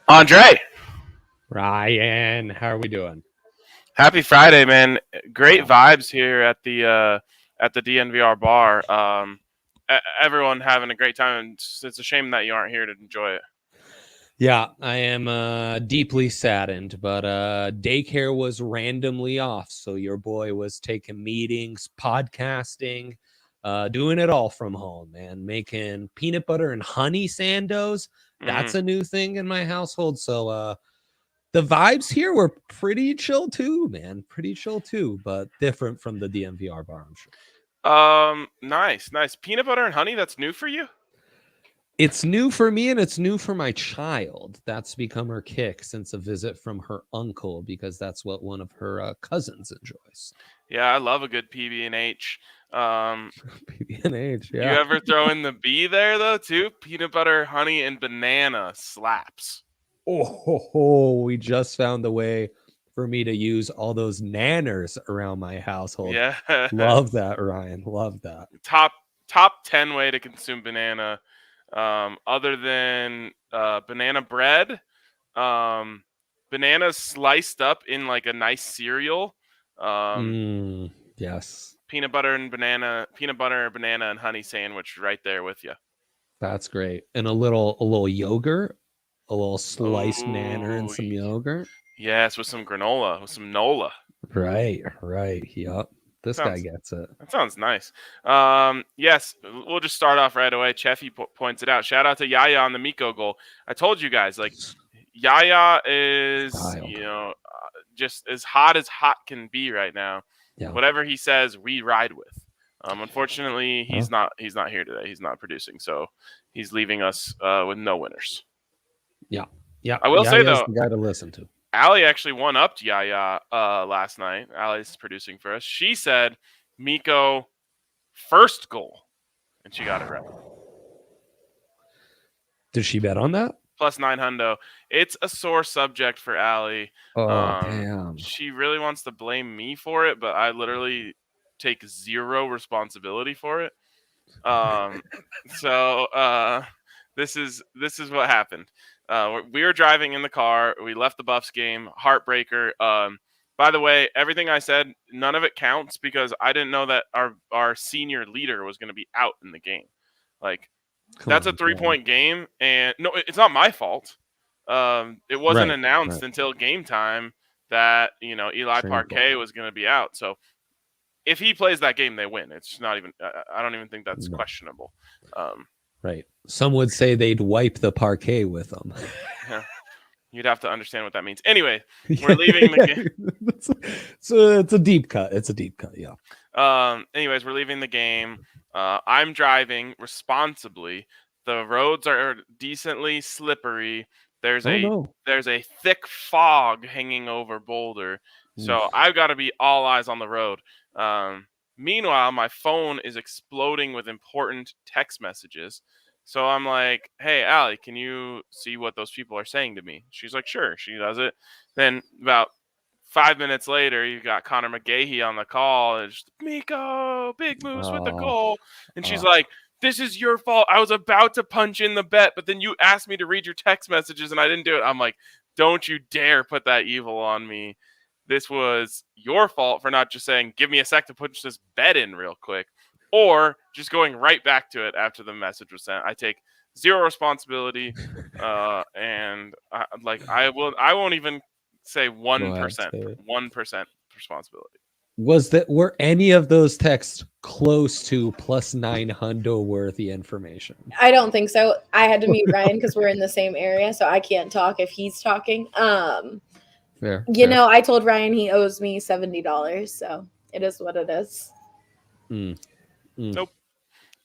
Andre, Ryan, how are we doing? happy Friday, man! Great vibes here at the DNVR bar. Everyone having a great time. It's a shame that you aren't here to enjoy it. Yeah, I am deeply saddened, but daycare was randomly off, so your boy was taking meetings, podcasting, doing it all from home, man. Making peanut butter and honey sandos. That's a new thing in my household. So the vibes here were pretty chill too, man. Pretty chill too, but different from the DNVR bar, I'm sure. Nice. Peanut butter and honey. That's new for you. It's new for me and it's new for my child. That's become her kick since a visit from her uncle, because that's what one of her cousins enjoys. Yeah, I love a good PB&H. PB&H, yeah. You ever throw in the B there though too? Peanut butter, honey, and banana slaps. We just found the way for me to use all those nanners around my household. Yeah, Love that, Ryan. Love that. Top 10 way to consume banana. Other than banana bread, bananas sliced up in like a nice cereal. Yes. Peanut butter, banana, and honey sandwich right there with you. That's great. And a little yogurt, a little sliced nanner and some yogurt. Yes, with some granola, with some Nola. Right. Yup. This guy gets it. That sounds nice. Yes, we'll just start off right away. Cheffy points it out. Shout out to Yaya on the Miko goal. I told you guys, like, Yaya is, just as hot can be right now. Yeah. Whatever he says, we ride with. Unfortunately, he's not here today. He's not producing, so he's leaving us with no winners. Yeah. I will say though, the guy to listen to. Allie actually one-upped Yaya last night. Allie's producing for us. She said Miko first goal, and she got it right. Did she bet on that? Plus 900. It's a sore subject for Allie. Damn. She really wants to blame me for it, but I literally take zero responsibility for it. This is what happened. We were driving in the car. We left the Buffs game. Heartbreaker. By the way, everything I said, none of it counts because I didn't know that our senior leader was going to be out in the game. Like, that's a 3-point game, and no, it's not my fault. It wasn't announced until game time that Eli Parquet was going to be out. So if he plays that game, they win. It's not even. I don't even think that's questionable. Right. Some would say they'd wipe the parquet with them. Yeah. You'd have to understand what that means. Anyway, we're leaving the game. It's a deep cut. Yeah. Anyways, we're leaving the game. I'm driving responsibly. The roads are decently slippery. There's a thick fog hanging over Boulder. So I've got to be all eyes on the road. Meanwhile, my phone is exploding with important text messages. So I'm like, hey, Allie, can you see what those people are saying to me? She's like, sure. She does it. Then about 5 minutes later, you got Connor McGahey on the call. And just, Miko, big moves with the goal. And she's like, this is your fault. I was about to punch in the bet, but then you asked me to read your text messages and I didn't do it. I'm like, don't you dare put that evil on me. This was your fault for not just saying, give me a sec to punch this bet in real quick, or just going right back to it after the message was sent. I take zero responsibility, and I won't even say 1%, 1% responsibility. Were any of those texts close to plus 900 worthy information? I don't think so. I had to mute Ryan because we're in the same area, so I can't talk if he's talking. Fair. I told Ryan he owes me $70, so it is what it is. Nope.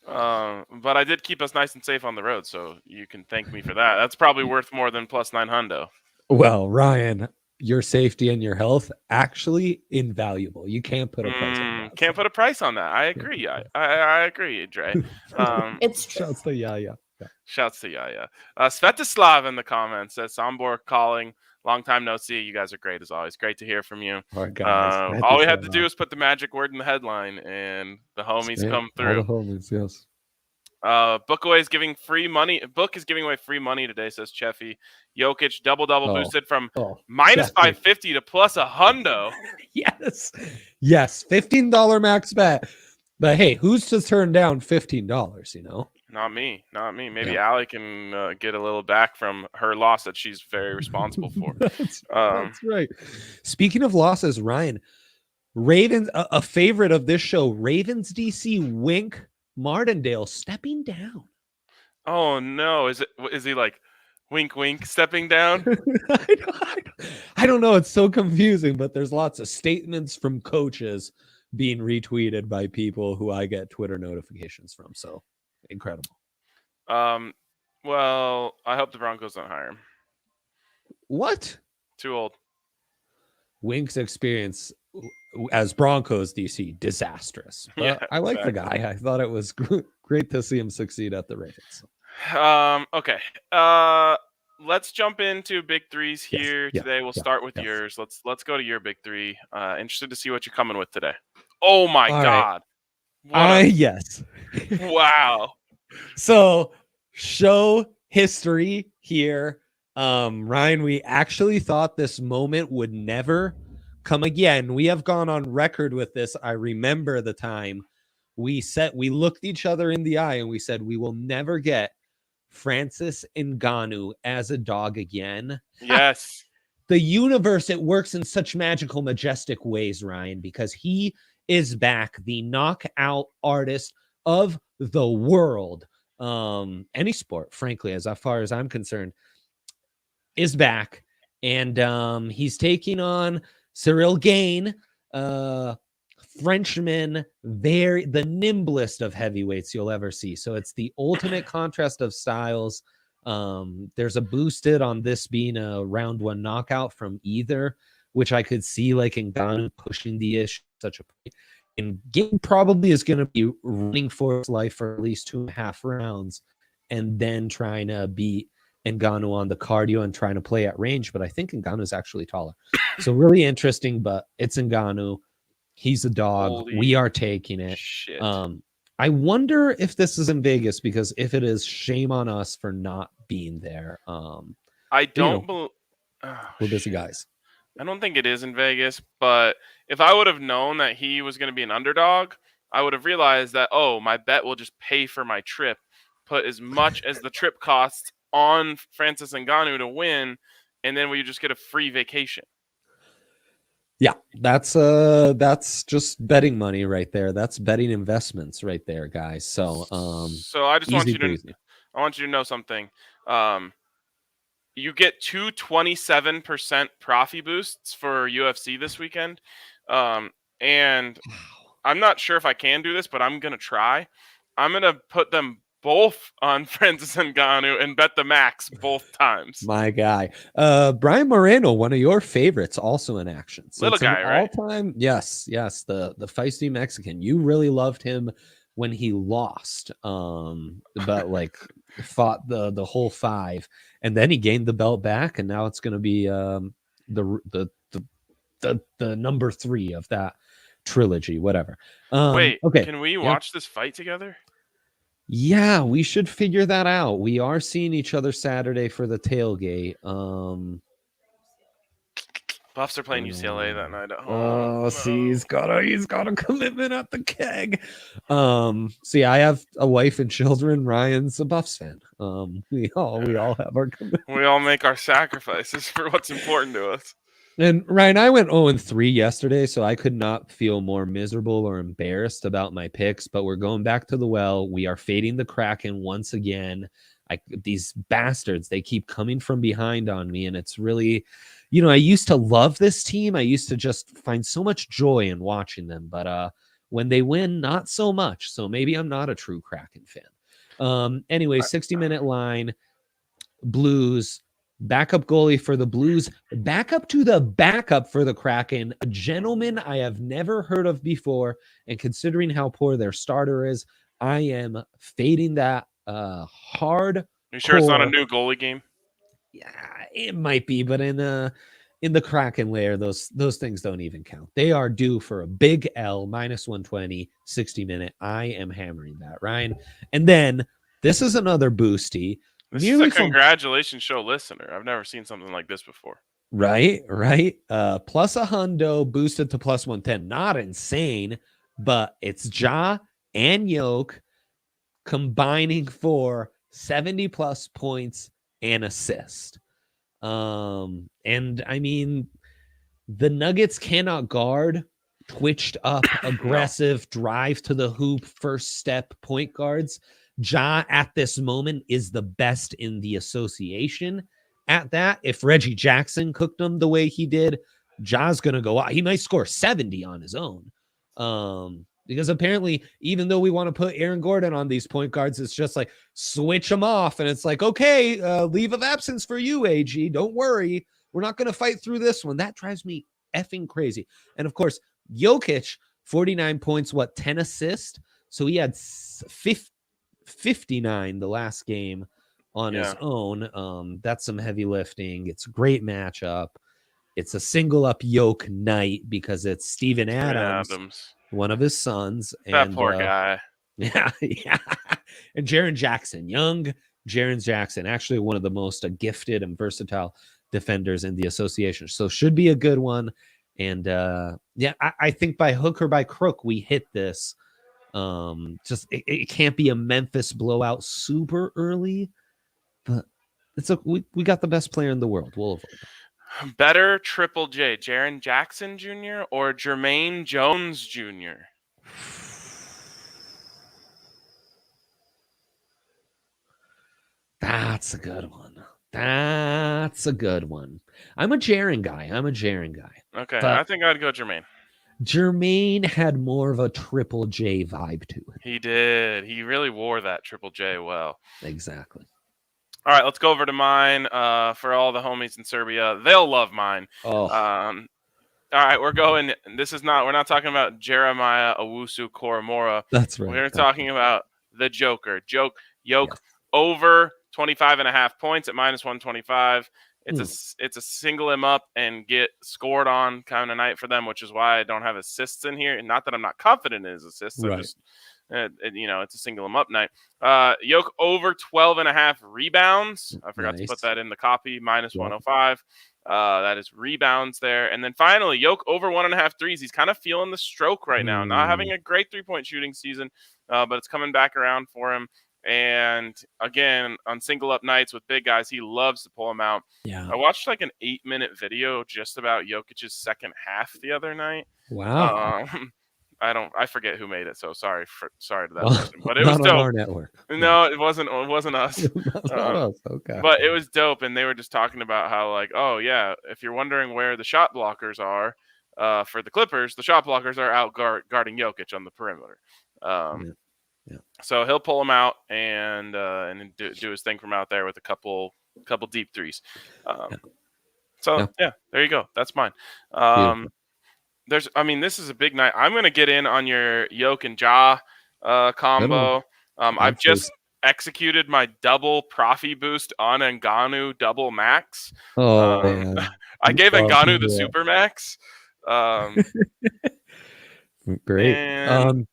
But I did keep us nice and safe on the road, so you can thank me for that. That's probably worth more than plus 900. Well, Ryan, your safety and your health actually invaluable. You can't put a price on that. Can't put a price on that. I agree. I agree, Dre. It's true. Shouts to Yaya. Shouts to Yaya. Svetislav in the comments says Sombor calling. Long time no see. You guys are great as always. Great to hear from you. All right, guys. All we had to do was put the magic word in the headline, and the homies come through. All the homies, yes. Bookaway is giving free money. Book is giving away free money today, says Cheffy. Jokic double boosted from minus 550 to plus a hundo. Yes. $15 max bet. But hey, who's to turn down $15? You know, not me. Maybe Allie can get a little back from her loss that she's very responsible for. That's right. Speaking of losses, Ryan, Ravens, a favorite of this show, Ravens DC Wink Martindale stepping down. Oh no! Is he like wink wink stepping down? I don't know. It's so confusing, but there's lots of statements from coaches being retweeted by people who I get Twitter notifications from. So incredible. Well, I hope the Broncos don't hire him. What? Too old. Wink's experience as Broncos DC disastrous. But yeah, I like the guy. I thought it was great to see him succeed at the Ravens. Okay. Let's jump into big threes here today. We'll start with yours. Let's go to your big three. Interested to see what you're coming with today. Oh my God. Yes. Wow. So show history here. Ryan, we actually thought this moment would never come again. We have gone on record with this. I remember the time we looked each other in the eye and we said, we will never get Francis Ngannou as a dog again. Yes. The universe, it works in such magical, majestic ways, Ryan, because he is back, the knockout artist of the world. Any sport, frankly, as far as I'm concerned, is back. And he's taking on Cyril Gane, Frenchman, the nimblest of heavyweights you'll ever see. So it's the ultimate contrast of styles. There's a boosted on this being a round one knockout from either, which I could see like Ngannou pushing the issue such a point. And Gane probably is going to be running for his life for at least 2.5 rounds and then trying to beat Ngannou on the cardio and trying to play at range. But I think Ngannou is actually taller. So really interesting, but it's Ngannou. He's a dog. Holy we are taking it. Shit. I wonder if this is in Vegas, because if it is, shame on us for not being there. I don't believe we're busy guys. I don't think it is in Vegas, but if I would have known that he was going to be an underdog, I would have realized that, my bet will just pay for my trip, put as much as the trip costs on Francis Ngannou to win, and then we just get a free vacation. Yeah, that's just betting money right there. That's betting investments right there, guys. So I just want you to know something. You get 227% profit boosts for UFC this weekend. And I'm not sure if I can do this, but I'm going to try. I'm going to put them both on Francis Ngannou and bet the max both times. My guy. Brian Moreno, one of your favorites, also in action. So little guy, right? All-time, yes. The feisty Mexican. You really loved him when he lost. But like fought the whole 5, and then he gained the belt back, and now it's going to be the number 3 of that trilogy, whatever. Wait, okay. Can we watch this fight together? Yeah, we should figure that out. We are seeing each other Saturday for the tailgate. Buffs are playing UCLA that night at home. See, he's got a commitment at the keg. See, I have a wife and children. Ryan's a Buffs fan. We all have our commitment. We all make our sacrifices for what's important to us. And Ryan, I went 0-3 yesterday, so I could not feel more miserable or embarrassed about my picks, but we're going back to the well. We are fading the Kraken once again. These bastards, they keep coming from behind on me, and it's really, I used to love this team. I used to just find so much joy in watching them, but when they win, not so much. So maybe I'm not a true Kraken fan. Anyway, 60-minute line, Blues. Backup goalie for the Blues, backup to the backup for the Kraken, a gentleman I have never heard of before. And considering how poor their starter is, I am fading that hard. You sure it's not a new goalie game? Yeah, it might be, but in in the Kraken layer, those things don't even count. They are due for a big L, minus 120, 60-minute. I am hammering that, Ryan. And then this is another boosty. This is a congratulations show listener. I've never seen something like this before. Right. Plus a hundo boosted to plus 110. Not insane, but it's Ja and Yoke combining for 70 plus points and assist. And I mean, the Nuggets cannot guard twitched up, aggressive drive to the hoop, first step point guards. Ja at this moment is the best in the association at that. If Reggie Jackson cooked him the way he did, Ja's going to go out. He might score 70 on his own. Because apparently, even though we want to put Aaron Gordon on these point guards, it's just like switch them off. And it's like, okay, leave of absence for you, AG. Don't worry. We're not going to fight through this one. That drives me effing crazy. And of course, Jokic, 49 points, 10 assists. So he had 59 the last game on his own. That's some heavy lifting. It's a great matchup. It's a single up Yoke night because it's Steven Adams. One of his sons. That poor guy. Yeah. And Jaren Jackson, young Jaren Jackson, actually one of the most gifted and versatile defenders in the association. So should be a good one. And I think by hook or by crook, we hit this. It can't be a Memphis blowout super early, but we got the best player in the world. We'll avoid that. Better Triple J, Jaren Jackson Jr. or Jermaine Jones Jr.? That's a good one. I'm a Jaren guy. Okay, I think I'd go Jermaine. Jermaine had more of a Triple J vibe to it. He did. He really wore that Triple J well. Exactly. All right, let's go over to mine. For all the homies in Serbia, they'll love mine. Oh. All right, we're going. We're not talking about Jeremiah Owusu Koromora. That's right. We're talking about the Joker. Yoke over 25.5 points at minus 125. It's a single him up and get scored on kind of night for them, which is why I don't have assists in here. And not that I'm not confident in his assists. Right. I'm just, it's a single him up night. Yoke over 12.5 rebounds. I forgot to put that in the copy. Minus 105. That is rebounds there. And then finally, Yoke over 1.5 threes. He's kind of feeling the stroke right now. Not having a great 3-point shooting season, but it's coming back around for him. And again, on single up nights with big guys, he loves to pull them out. Yeah. I watched like an 8-minute video just about Jokic's second half the other night. Wow. I forget who made it, so sorry to that person. But it was dope. On our network. No, it wasn't us. Not us. Okay. But it was dope, and they were just talking about how, like, oh yeah, if you're wondering where the shot blockers are for the Clippers, the shot blockers are out guarding Jokic on the perimeter. So he'll pull him out and do his thing from out there with a couple deep threes. There you go. That's mine. This is a big night. I'm going to get in on your Yoke and Ja combo. I've just executed my double Profi boost on Ngannou double max. I gave Ngannou the super max. Great.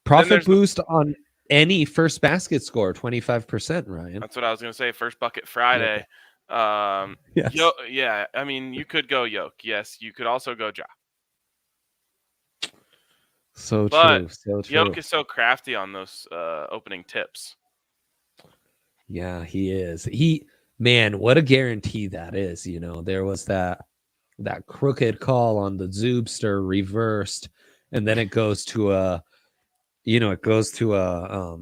Profit boost on any first basket score, 25%, Ryan. That's what I was going to say. First bucket Friday. Yes. You could go Yoke. Yes, you could also go Ja. So true. Yoke is so crafty on those opening tips. Yeah, he is. What a guarantee that is. There was that crooked call on the Zoobster reversed, and then it goes to a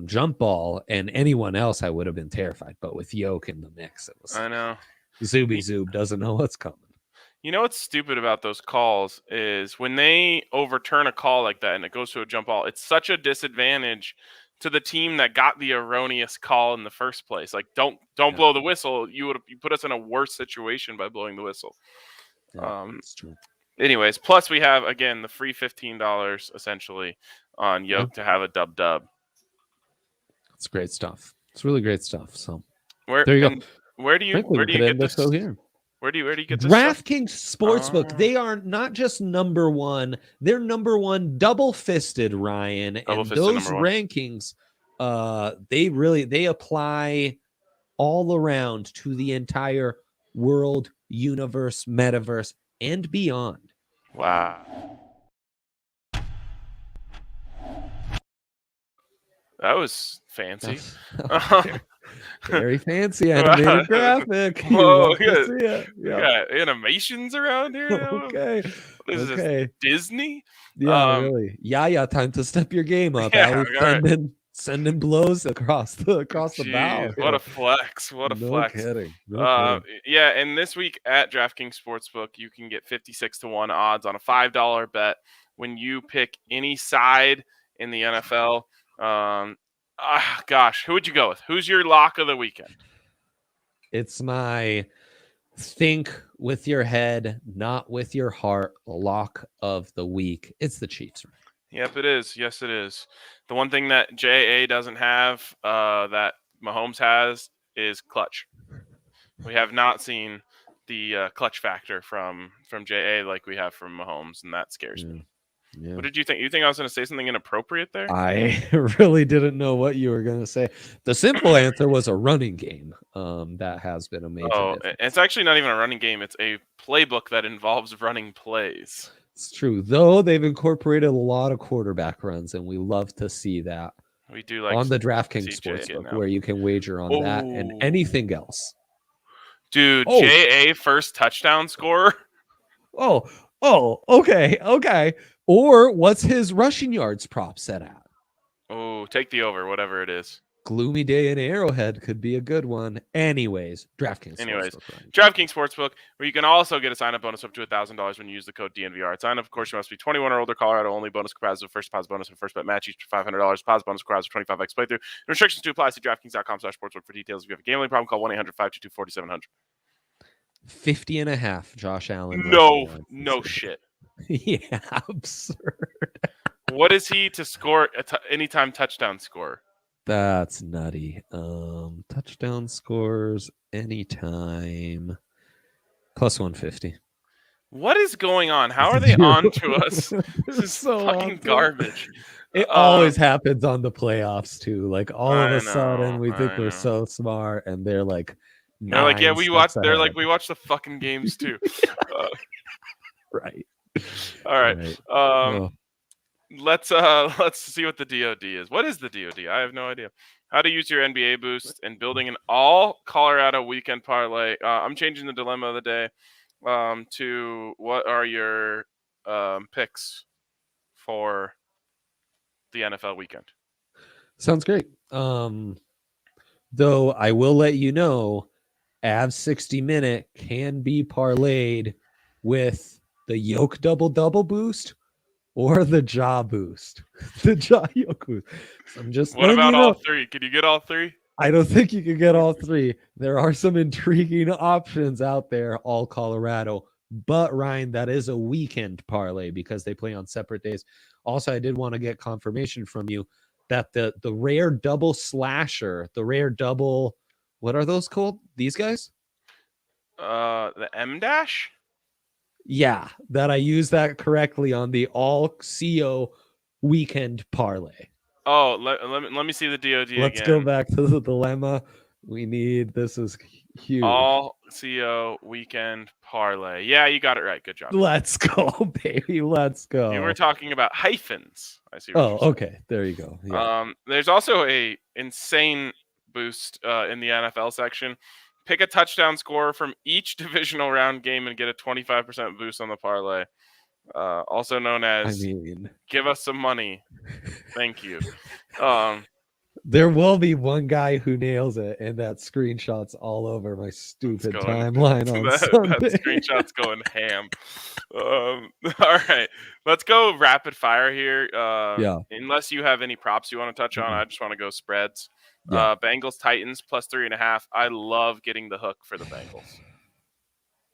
jump ball, and anyone else I would have been terrified. But with Yoke in the mix, it was. I know. Zoob doesn't know what's coming. You know what's stupid about those calls is when they overturn a call like that and it goes to a jump ball, it's such a disadvantage to the team that got the erroneous call in the first place. Like, don't blow the whistle. You put us in a worse situation by blowing the whistle. That's true. Anyways, plus we have again the free $15 essentially on Yoke to have a dub. It's great stuff. It's really great stuff. So there you go. Where do you get this? Here. Where do you get this stuff? DraftKings Sportsbook. They are not just number one; they're number one, double-fisted, Ryan. And those rankings, they apply all around to the entire world, universe, metaverse, and beyond. Wow. That was fancy. Very fancy animated graphic. Whoa, we got animations around here now. Okay. Is this Disney? Yeah, really. Yeah. Time to step your game up. Yeah, sending blows across the bow. What a flex. What a flex. Kidding. Yeah, and this week at DraftKings Sportsbook, you can get 56-1 odds on a $5 bet when you pick any side in the NFL. Gosh, who would you go with? Who's your lock of the weekend? It's my think with your head, not with your heart lock of the week. It's the Chiefs. Yep, it is. Yes, it is. The one thing that JA doesn't have that Mahomes has is clutch. We have not seen the clutch factor from JA like we have from Mahomes, and that scares me. Yeah. What did you think? You think I was going to say something inappropriate there? I really didn't know what you were going to say. The simple answer was a running game. That has been amazing. It's actually not even a running game. It's a playbook that involves running plays. It's true, though. They've incorporated a lot of quarterback runs, and we love to see that. We do like on the DraftKings Sportsbook, where you can wager on that and anything else. Dude, JA first touchdown scorer. Okay. Or what's his rushing yards prop set at? Oh, take the over, whatever it is. Gloomy day in Arrowhead could be a good one. Anyways, DraftKings Sportsbook, where you can also get a sign-up bonus up to $1,000 when you use the code DNVR at sign-up. Of course, you must be 21 or older. Colorado only. Bonus comprised of first deposit bonus and first bet match, each $500. Deposit bonus comprised of 25x playthrough. Restrictions to apply. See DraftKings.com/sportsbook for details. If you have a gambling problem, call 1-800-522-4700. 50.5. Josh Allen. No shit. Yeah, absurd. What is he to score anytime touchdown score? That's nutty. Touchdown scores anytime plus 150. What is going on? How are they on to us? This is so fucking garbage. It always happens on the playoffs too. Like all of a sudden we think we're so smart, and they're like, we watch. They're like, we watch the fucking games too. Right. All right. Let's see what the DOD is. What is the DOD? I have no idea. How to use your NBA boost and building an all Colorado weekend parlay. I'm changing the dilemma of the day to what are your picks for the NFL weekend? Sounds great. Though I will let you know, Avs 60-minute can be parlayed with the Yoke double boost or the jaw boost. The jaw Yoke boost. So I'm just what about all three? Can you get all three? I don't think you can get all three. There are some intriguing options out there, all Colorado. But Ryan, that is a weekend parlay because they play on separate days. Also, I did want to get confirmation from you that the rare double slasher, the rare double, what are those called? These guys? The M-dash? Yeah, that I used that correctly on the all CO weekend parlay. Oh, let me see the DOD Let's go back to the dilemma. This is huge. All CO weekend parlay. Yeah, you got it right. Good job. Let's go, baby. Let's go. You were talking about hyphens. I see. Okay. There you go. Yeah. There's also a insane boost in the NFL section. Pick a touchdown scorer from each divisional round game and get a 25% boost on the parlay. Also known as give us some money. Thank you. There will be one guy who nails it, and that screenshot's all over my stupid timeline on Sunday. That screenshot's going ham. All right. Let's go rapid fire here. Unless you have any props you want to touch on, I just want to go spreads. Yeah. Bengals Titans plus 3.5. I love getting the hook for the Bengals.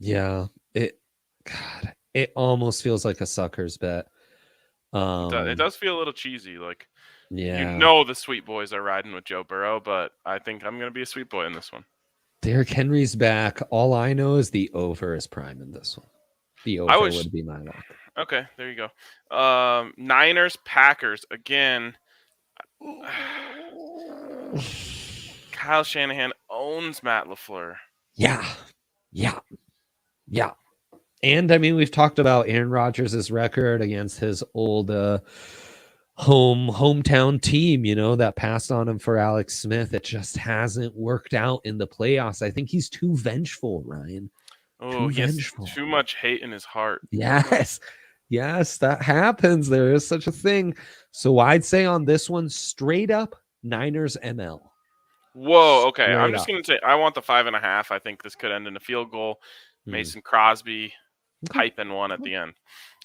Yeah, it almost feels like a sucker's bet. It does feel a little cheesy. Like, the sweet boys are riding with Joe Burrow, but I think I'm going to be a sweet boy in this one. Derrick Henry's back. All I know is the over is prime in this one. The over would be my lock. Okay, there you go. Niners, Packers. Again, Kyle Shanahan owns Matt LaFleur. Yeah. And I mean, we've talked about Aaron Rodgers' record against his old hometown team, that passed on him for Alex Smith. It just hasn't worked out in the playoffs. I think he's too vengeful, Ryan. Oh, he has too much hate in his heart. Yes, that happens. There is such a thing. So I'd say on this one, straight up Niners ML. Whoa, okay. I'm just going to say I want the 5.5. I think this could end in a field goal. Mason Crosby typing one at the end.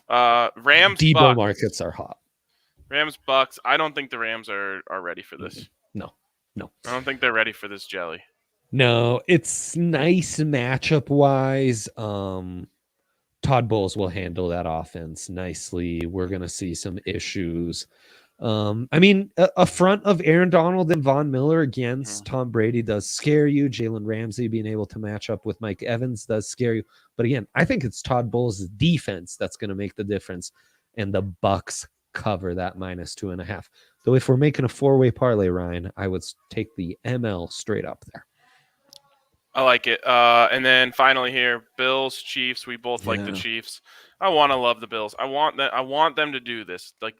Rams, Debo Bucks. markets are hot. Rams, Bucks. I don't think the Rams are ready for this. No. I don't think they're ready for this jelly. No, it's nice matchup wise. Todd Bowles will handle that offense nicely. We're going to see some issues. I mean, a front of Aaron Donald and Von Miller against Tom Brady does scare you. Jalen Ramsey being able to match up with Mike Evans does scare you. But again, I think it's Todd Bowles' defense that's going to make the difference. And the Bucks cover that -2.5. Though if we're making a 4-way parlay, Ryan, I would take the ML straight up there. I like it. And then finally here, Bills, Chiefs. We both like the Chiefs. I want to love the Bills. I want them to do this. Like,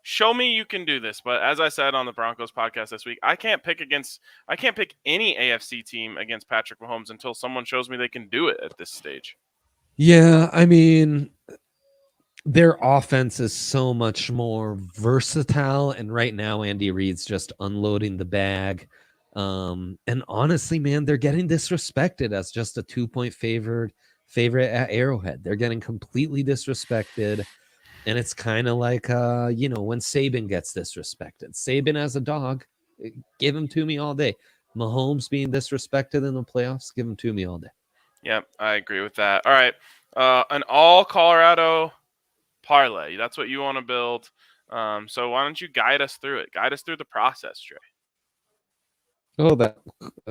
show me you can do this. But as I said on the Broncos podcast this week, I can't pick any AFC team against Patrick Mahomes until someone shows me they can do it at this stage. Yeah, I mean, their offense is so much more versatile, and right now Andy Reid's just unloading the bag. And honestly, man, they're getting disrespected as just a 2-point favorite at Arrowhead. They're getting completely disrespected. And it's kind of like, when Saban gets disrespected. Saban as a dog, give him to me all day. Mahomes being disrespected in the playoffs, give him to me all day. Yep, I agree with that. All right, an all Colorado parlay. That's what you want to build. So why don't you guide us through it? Guide us through the process, Trey. Oh, that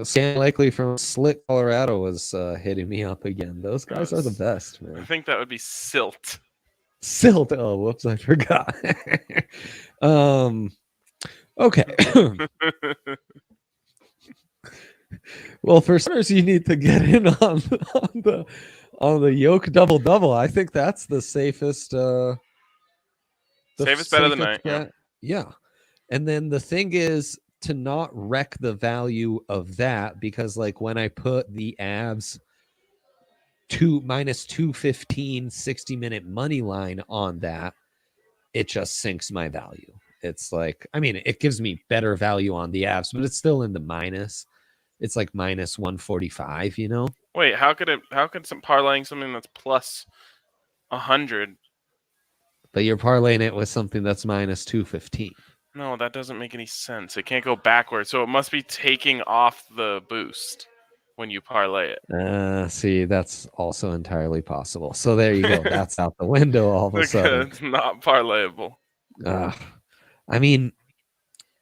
Sam Likely from Slick, Colorado was hitting me up again. Those guys are the best, man. I think that would be Silt. Silt. Oh, whoops, I forgot. Okay. Well, for starters, you need to get in on the Yoke double. I think that's the safest. Safest bet of the night. Yeah. And then the thing is to not wreck the value of that, because like when I put the Avs -215 60-minute money line on that, it just sinks my value. It's like, I mean, it gives me better value on the Avs, but it's still in the minus. It's like -145, Wait, how could some parlaying something that's plus 100? But you're parlaying it with something that's -215. No, that doesn't make any sense. It can't go backwards, so it must be taking off the boost when you parlay it. See, that's also entirely possible. So there you go. That's out the window all of a sudden. It's not parlayable. I mean,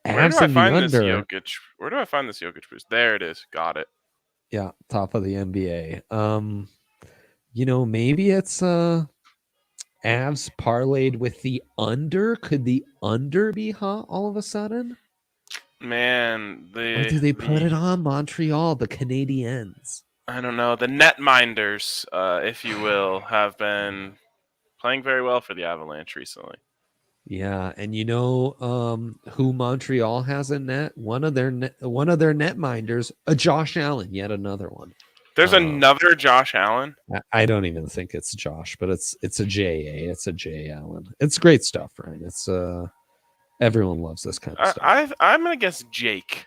where do I find this Jokic? Where do I find this Jokic boost? There it is. Got it. Yeah, top of the NBA. Maybe it's Avs parlayed with the under. Could the under be hot all of a sudden? Man, or do they put it on Montreal, the Canadiens? I don't know. The netminders, if you will, have been playing very well for the Avalanche recently. Yeah, and who Montreal has in net? One of their netminders, a Josh Allen, yet another one. There's another Josh Allen. I don't even think it's Josh, but it's a J.A. It's a J. Allen. It's great stuff, right? It's everyone loves this kind of stuff. I'm gonna guess Jake.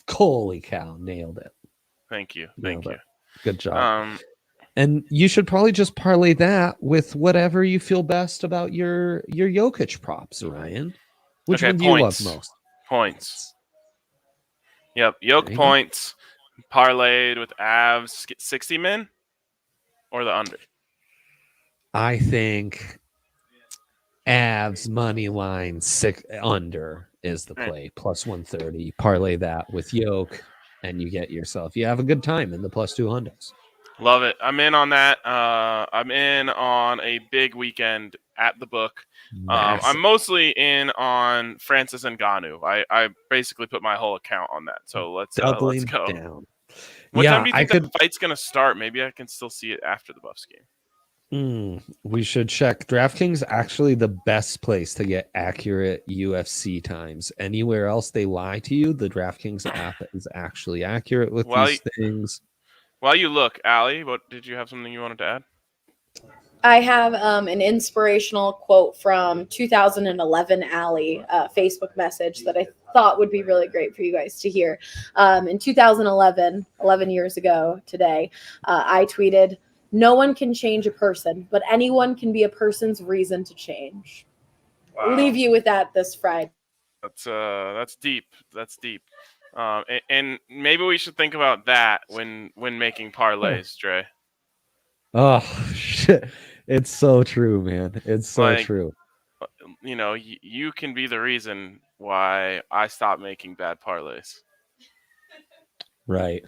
Holy cow, nailed it. Thank you. Good job. And you should probably just parlay that with whatever you feel best about your Jokic props, Ryan. Which one do you love most? Points. Yep, Jokic points. Parlayed with Avs, 60 min or the under? I think Avs money line under is the play. Plus 130. Parlay that with Yoke. and you have a good time in the +200s. Love it. I'm in on that. I'm in on a big weekend at the book. I'm mostly in on Francis Ngannou. I basically put my whole account on that. So let's go. Down. What time do you think that fight's going to start? Maybe I can still see it after the Buffs game. We should check. DraftKings actually the best place to get accurate UFC times. Anywhere else they lie to you, the DraftKings app is actually accurate with these things. While you look, Allie, did you have something you wanted to add? I have an inspirational quote from 2011 Allie Facebook message that I thought would be really great for you guys to hear. In 2011, 11 years ago today, I tweeted, "No one can change a person, but anyone can be a person's reason to change." Wow. I'll leave you with that this Friday. That's deep. That's deep. And maybe we should think about that when making parlays, Dre. Oh shit! It's so true, man. It's so true. You know, you can be the reason why I stopped making bad parlays. Right.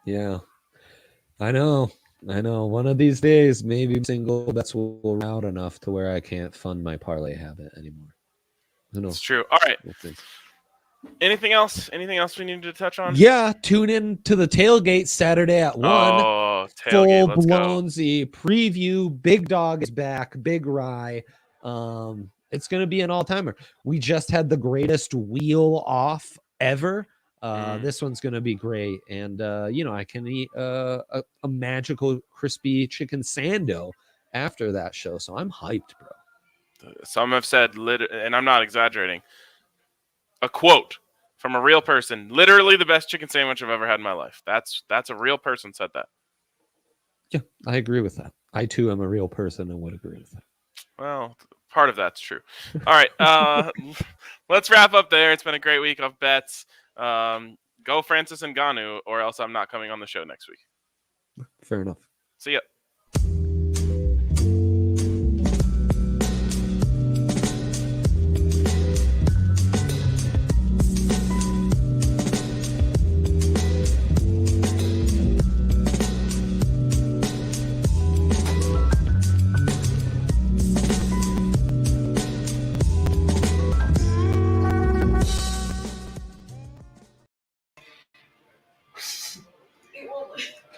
Yeah, I know. One of these days, maybe single bets will route enough to where I can't fund my parlay habit anymore. Who knows? It's true. All right. We'll see. Anything else we need to touch on? Yeah, tune in to the tailgate Saturday at 1. Oh, tailgate. Let's go. Full-blown preview. Big Dog is back. Big Rye. It's going to be an all-timer. We just had the greatest wheel off ever. This one's going to be great. And, I can eat a magical crispy chicken sando after that show. So I'm hyped, bro. Some have said, and I'm not exaggerating, a quote from a real person, literally the best chicken sandwich I've ever had in my life. That's a real person said that. Yeah, I agree with that. I, too, am a real person and would agree with that. Well, part of that's true. All right, let's wrap up there. It's been a great week of bets. Go Francis Ngannou, or else I'm not coming on the show next week. Fair enough. See ya.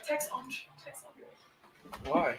Text on. Why?